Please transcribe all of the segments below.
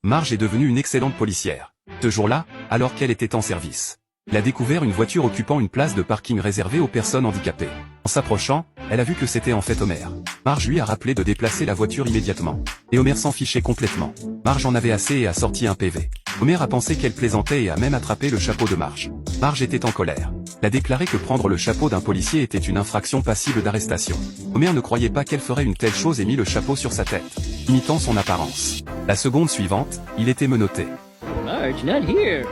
Marge est devenue une excellente policière. Ce jour-là, alors qu'elle était en service, elle a découvert une voiture occupant une place de parking réservée aux personnes handicapées. En s'approchant, elle a vu que c'était en fait Homer. Marge lui a rappelé de déplacer la voiture immédiatement. Et Homer s'en fichait complètement. Marge en avait assez et a sorti un PV. Homer a pensé qu'elle plaisantait et a même attrapé le chapeau de Marge. Marge était en colère. Elle a déclaré que prendre le chapeau d'un policier était une infraction passible d'arrestation. Homer ne croyait pas qu'elle ferait une telle chose et mit le chapeau sur sa tête, imitant son apparence. La seconde suivante, il était menotté. Marge, not here.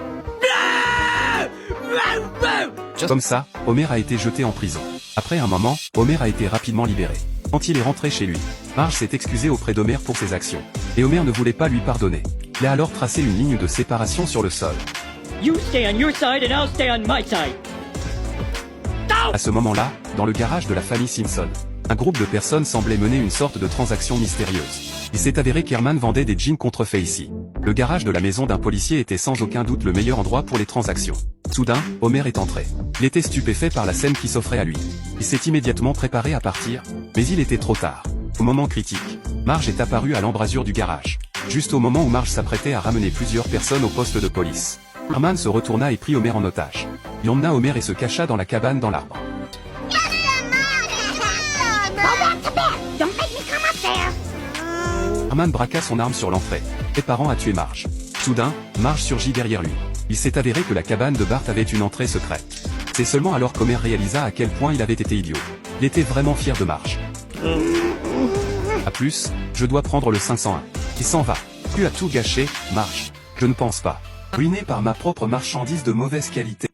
Comme ça, Homer a été jeté en prison. Après un moment, Homer a été rapidement libéré. Quand il est rentré chez lui, Marge s'est excusée auprès d'Homer pour ses actions. Et Homer ne voulait pas lui pardonner. Il a alors tracé une ligne de séparation sur le sol. You stay on your side and I'll stay on my side. À ce moment-là, dans le garage de la famille Simpson, un groupe de personnes semblait mener une sorte de transaction mystérieuse. Il s'est avéré qu'Herman vendait des jeans contrefaits ici. Le garage de la maison d'un policier était sans aucun doute le meilleur endroit pour les transactions. Soudain, Homer est entré. Il était stupéfait par la scène qui s'offrait à lui. Il s'est immédiatement préparé à partir, mais il était trop tard. Au moment critique, Marge est apparue à l'embrasure du garage. Juste au moment où Marge s'apprêtait à ramener plusieurs personnes au poste de police. Herman se retourna et prit Homer en otage. Il emmena Homer et se cacha dans la cabane dans l'arbre. Herman braqua son arme sur l'entrée, préparant à tuer Marge. Soudain, Marge surgit derrière lui. Il s'est avéré que la cabane de Bart avait une entrée secrète. C'est seulement alors qu'Homer réalisa à quel point il avait été idiot. Il était vraiment fier de Marge. A plus, je dois prendre le 501. Il s'en va. Tu as tout gâché, Marge. Je ne pense pas. Ruiné par ma propre marchandise de mauvaise qualité.